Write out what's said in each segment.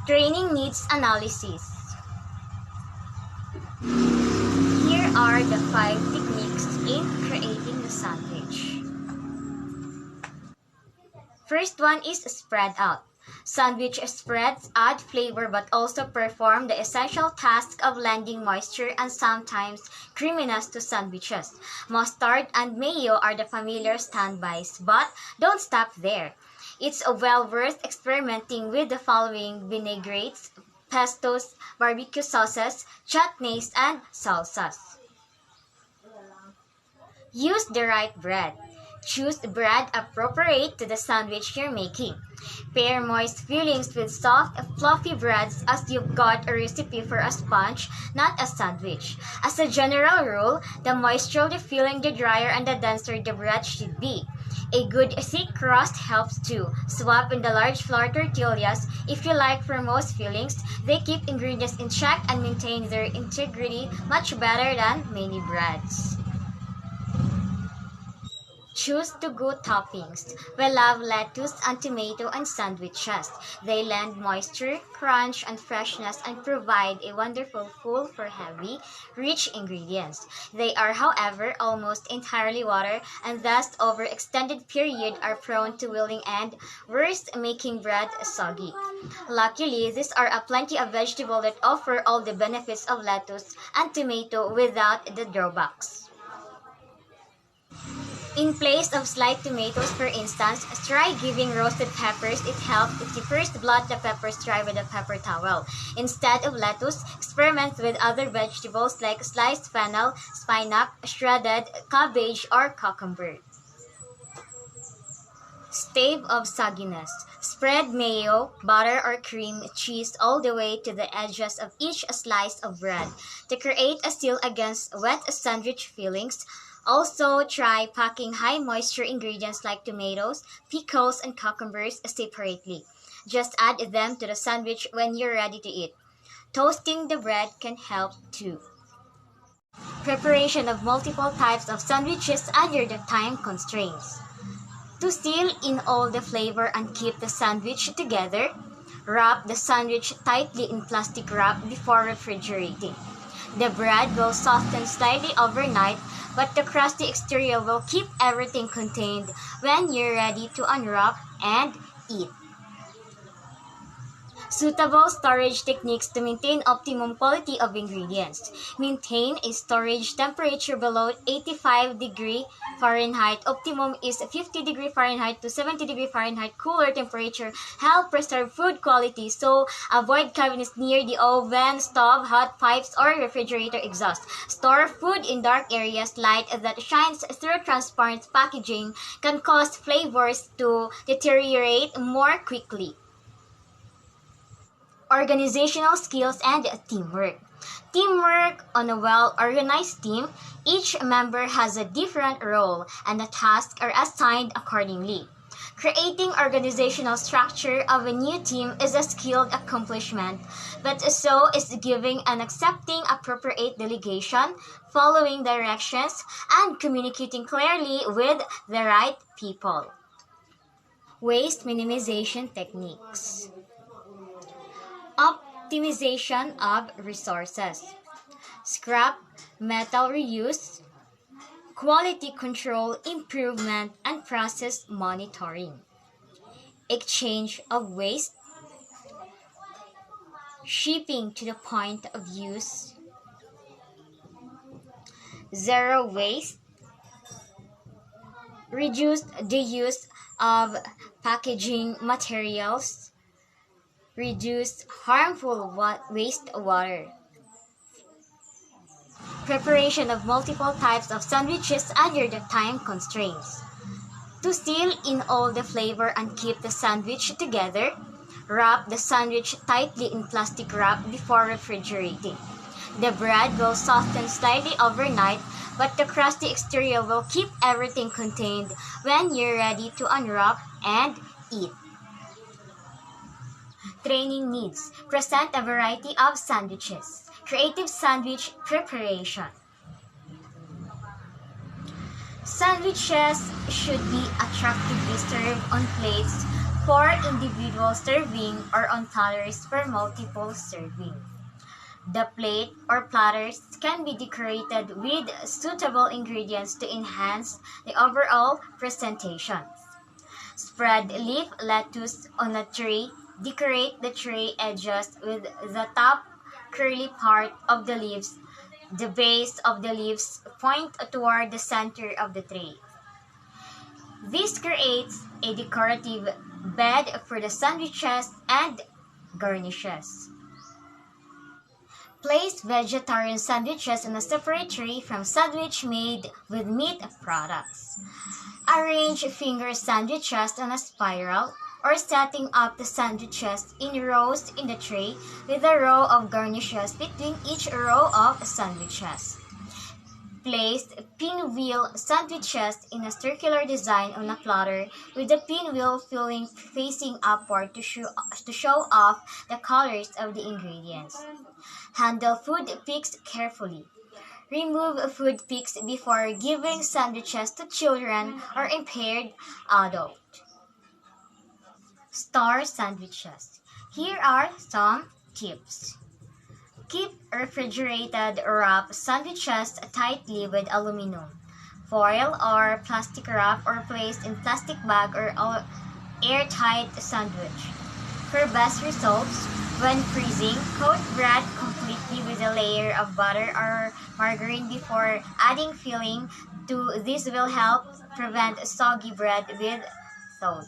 Training needs analysis. Here are the 5 techniques in creating the sandwich. First one is spread out. Sandwich spreads add flavor but also perform the essential task of lending moisture and sometimes creaminess to sandwiches. Mustard and mayo are the familiar standbys, but don't stop there. It's well worth experimenting with the following vinaigrettes, pestos, barbecue sauces, chutneys, and salsas. Use the right bread. Choose bread appropriate to the sandwich you're making. Pair moist fillings with soft, fluffy breads as you've got a recipe for a sponge, not a sandwich. As a general rule, the moister the filling, the drier and the denser the bread should be. A good thick crust helps too. Swap in the large flour tortillas if you like for most fillings. They keep ingredients in check and maintain their integrity much better than many breads. Choose to go toppings. We love lettuce and tomato and sandwiches. They lend moisture, crunch, and freshness and provide a wonderful full for heavy, rich ingredients. They are, however, almost entirely water and thus over extended period are prone to wilting and worse, making bread soggy. Luckily, these are a plenty of vegetables that offer all the benefits of lettuce and tomato without the drawbacks. In place of sliced tomatoes, for instance, try giving roasted peppers. It helps if you first blot the peppers dry with a pepper towel. Instead of lettuce, experiment with other vegetables like sliced fennel, spinach, shredded cabbage, or cucumber. Stave of sogginess. Spread mayo, butter, or cream cheese all the way to the edges of each slice of bread to create a seal against wet sandwich fillings. Also, try packing high-moisture ingredients like tomatoes, pickles, and cucumbers separately. Just add them to the sandwich when you're ready to eat. Toasting the bread can help too. Preparation of multiple types of sandwiches under the time constraints. To seal in all the flavor and keep the sandwich together, wrap the sandwich tightly in plastic wrap before refrigerating. The bread will soften slightly overnight, but the crusty exterior will keep everything contained when you're ready to unwrap and eat. Suitable storage techniques to maintain optimum quality of ingredients. Maintain a storage temperature below 85 degrees Fahrenheit. Optimum is 50 degrees Fahrenheit to 70 degrees Fahrenheit. Cooler temperature help preserve food quality, so avoid cabinets near the oven, stove, hot pipes, or refrigerator exhaust. Store food in dark areas. Light that shines through transparent packaging can cause flavors to deteriorate more quickly. Organizational skills and teamwork. Teamwork on a well-organized team, each member has a different role and the tasks are assigned accordingly. Creating organizational structure of a new team is a skilled accomplishment, but so is giving and accepting appropriate delegation, following directions, and communicating clearly with the right people. Waste minimization techniques. Optimization of resources. Scrap metal reuse, quality control improvement, and process monitoring. Exchange of waste. Shipping to the point of use. Zero waste. Reduce the use of packaging materials. Reduce harmful wastewater. Preparation of multiple types of sandwiches under the time constraints. To seal in all the flavor and keep the sandwich together, wrap the sandwich tightly in plastic wrap before refrigerating. The bread will soften slightly overnight, but the crusty exterior will keep everything contained when you're ready to unwrap and eat. Training needs. Present a variety of sandwiches. Creative sandwich preparation. Sandwiches should be attractively served on plates for individual serving or on platters for multiple serving. The plate or platters can be decorated with suitable ingredients to enhance the overall presentation. Spread leaf lettuce on a tray. Decorate the tray edges with the top curly part of the leaves. The base of the leaves point toward the center of the tray. This creates a decorative bed for the sandwiches and garnishes. Place vegetarian sandwiches in a separate tray from sandwich made with meat products. Arrange finger sandwiches on a spiral or setting up the sandwiches in rows in the tray with a row of garnishes between each row of sandwiches. Place pinwheel sandwiches in a circular design on a platter with the pinwheel filling facing upward to show off the colors of the ingredients. Handle food picks carefully. Remove food picks before giving sandwiches to children or impaired adults. Star sandwiches. Here are some tips. Keep refrigerated wrap sandwiches tightly with aluminum, foil, or plastic wrap or placed in plastic bag or airtight sandwich. For best results, when freezing, coat bread completely with a layer of butter or margarine before adding filling to this will help prevent soggy bread with thawed.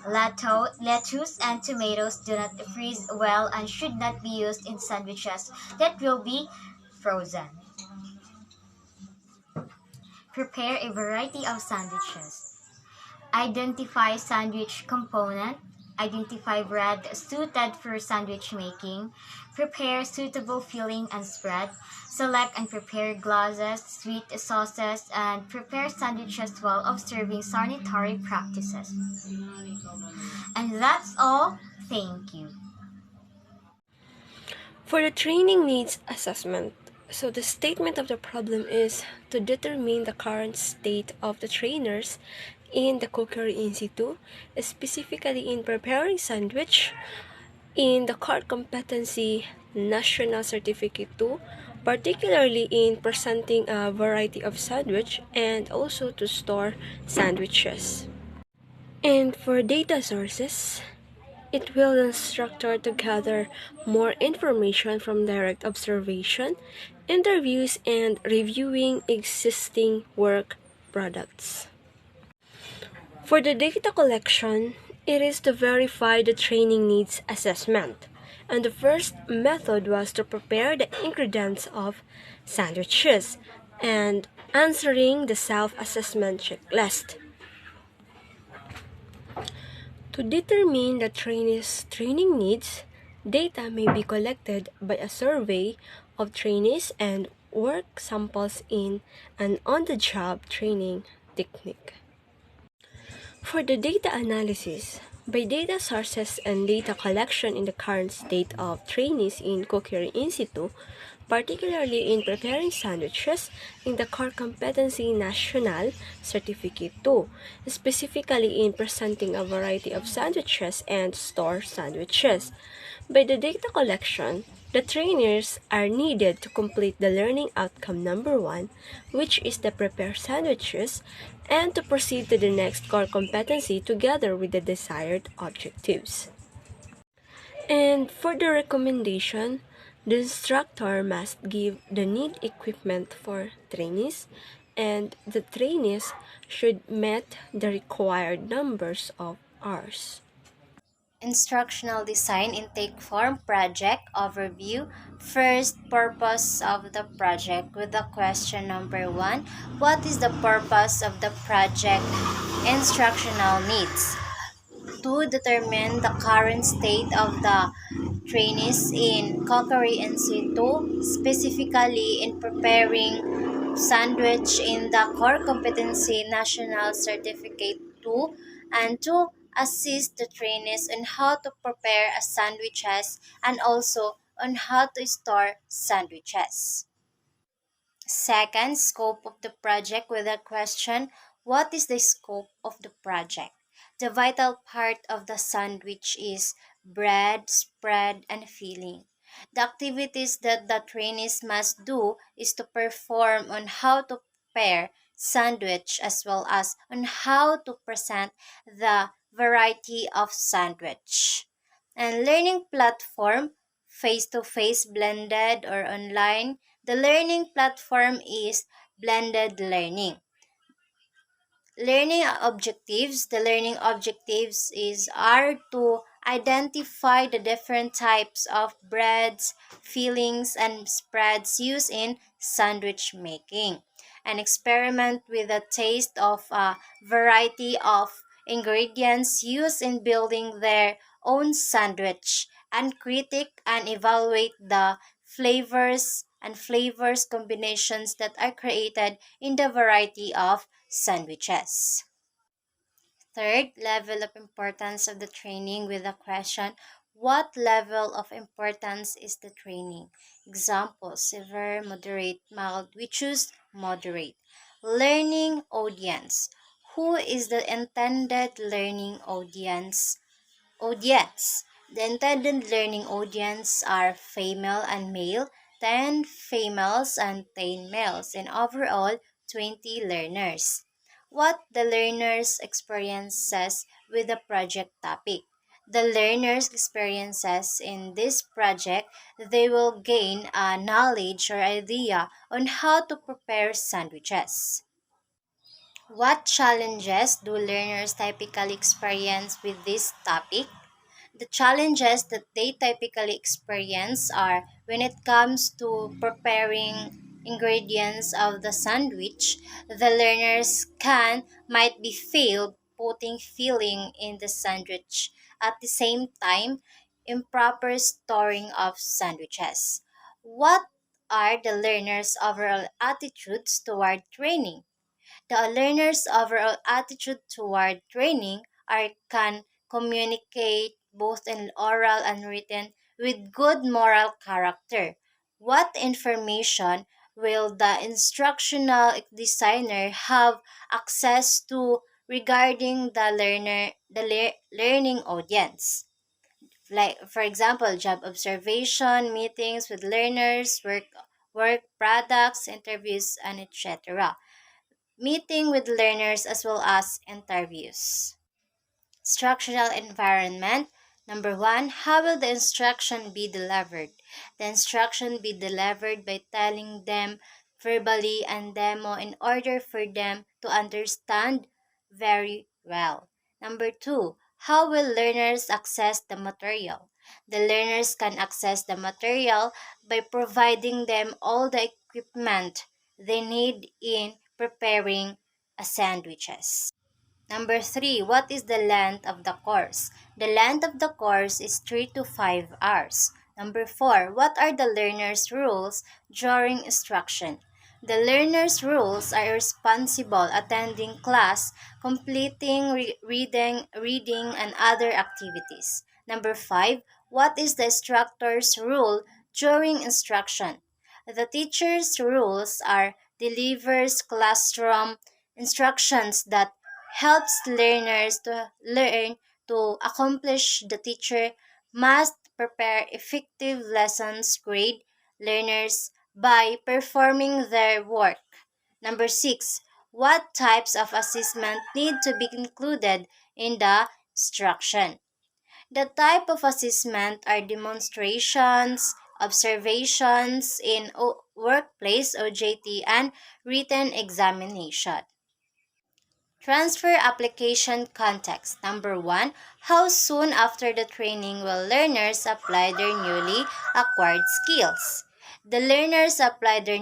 Lettuce and tomatoes do not freeze well and should not be used in sandwiches that will be frozen. Prepare a variety of sandwiches. Identify sandwich component. Identify bread suited for sandwich making. Prepare suitable filling and spread. Select and prepare glazes, sweet sauces, and prepare sandwiches while observing sanitary practices. And that's all. Thank you. For the training needs assessment, so the statement of the problem is to determine the current state of the trainers in the Cookery Institute, specifically in preparing sandwich, in the core competency national certificate 2, particularly in presenting a variety of sandwich and also to store sandwiches. And for data sources, it will instructor to gather more information from direct observation, interviews, and reviewing existing work products. For the data collection, it is to verify the training needs assessment. And the first method was to prepare the ingredients of sandwiches and answering the self-assessment checklist. To determine the trainees' training needs, data may be collected by a survey of trainees and work samples in an on-the-job training technique. For the data analysis, by data sources and data collection in the current state of trainees in Cookery Institute, particularly in preparing sandwiches in the Core Competency National Certificate 2, specifically in presenting a variety of sandwiches and store sandwiches. By the data collection, the trainers are needed to complete the learning outcome number 1, which is the prepare sandwiches, and to proceed to the next core competency together with the desired objectives. And for the recommendation, the instructor must give the need equipment for trainees, and the trainees should meet the required numbers of hours. Instructional Design Intake Form Project Overview. First, purpose of the project with the question number 1. What is the purpose of the project? Instructional needs. To determine the current state of the trainees in cookery institute, specifically in preparing sandwich in the core competency national certificate 2, and to assist the trainees on how to prepare a sandwiches and also on how to store sandwiches. Second, scope of the project with a question: what is the scope of the project? The vital part of the sandwich is bread, spread, and filling. The activities that the trainees must do is to perform on how to prepare sandwich as well as on how to present the variety of sandwich. And learning platform, face-to-face, blended, or online. The learning platform is blended learning. Learning objectives. The learning objectives are to identify the different types of breads, fillings, and spreads used in sandwich making, and experiment with the taste of a variety of ingredients used in building their own sandwich, and critique and evaluate the flavors combinations that are created in the variety of sandwiches. Third, level of importance of the training with the question, what level of importance is the training? Examples, severe, moderate, mild. We choose moderate. Learning audience. Who is the intended learning audience? The intended learning audience are female and male, 10 females and 10 males, and overall 20 learners. What the learners experiences with the project topic. The learners experiences in this project, they will gain a knowledge or idea on how to prepare sandwiches. What challenges do learners typically experience with this topic? The challenges that they typically experience are when it comes to preparing ingredients of the sandwich, the learners might be failed putting filling in the sandwich. At the same time, improper storing of sandwiches. What are the learners' overall attitudes toward training? The learner's overall attitude toward training are can communicate both in oral and written with good moral character. What information will the instructional designer have access to regarding the learning audience? Like for example, job observation, meetings with learners, work products, interviews, and etc. Meeting with learners as well as interviews. Structural environment. Number one, how will the instruction be delivered? The instruction be delivered by telling them verbally and demo in order for them to understand very well. Number two, how will learners access the material? The learners can access the material by providing them all the equipment they need in preparing sandwiches. Number three, what is the length of the course? The length of the course is 3 to 5 hours. Number four, what are the learner's rules during instruction? The learner's rules are responsible attending class, completing reading, and other activities. Number five, what is the instructor's rule during instruction? The teacher's rules are delivers classroom instructions that helps learners to learn to accomplish. The teacher must prepare effective lessons, grade learners by performing their work. Number six, what types of assessment need to be included in the instruction? The type of assessment are demonstrations, observations in workplace OJT, and written examination. Transfer application context. Number one, how soon after the training will learners apply their newly acquired skills? The learners apply their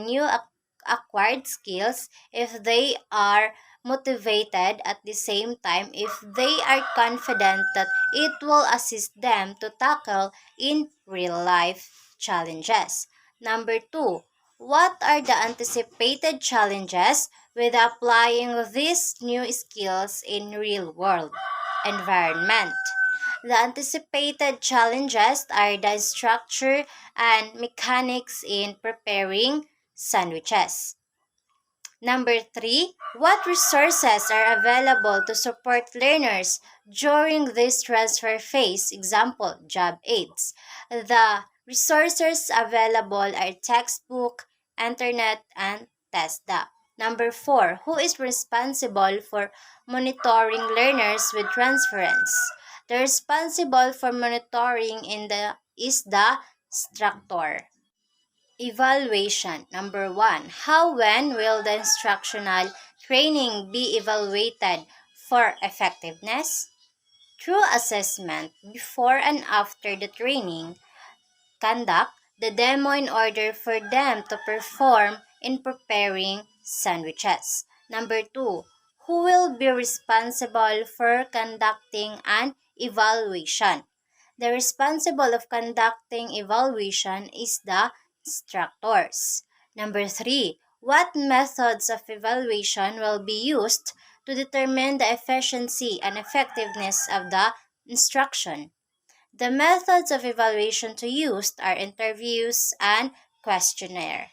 acquired skills if they are motivated, at the same time if they are confident that it will assist them to tackle in real life challenges. Number two, what are the anticipated challenges with applying these new skills in real world environment? The anticipated challenges are the structure and mechanics in preparing sandwiches. Number 3, what resources are available to support learners during this transfer phase? Example, job aids. The resources available are textbook, internet, and TESDA. Number 4, who is responsible for monitoring learners with transference? The responsible for monitoring is the instructor. Evaluation. Number 1. How when will the instructional training be evaluated for effectiveness? Through assessment before and after the training. Conduct the demo in order for them to perform in preparing sandwiches. Number 2. Who will be responsible for conducting an evaluation? The responsible of conducting evaluation is the instructors. Number 3. What methods of evaluation will be used to determine the efficiency and effectiveness of the instruction? The methods of evaluation to use are interviews and questionnaire.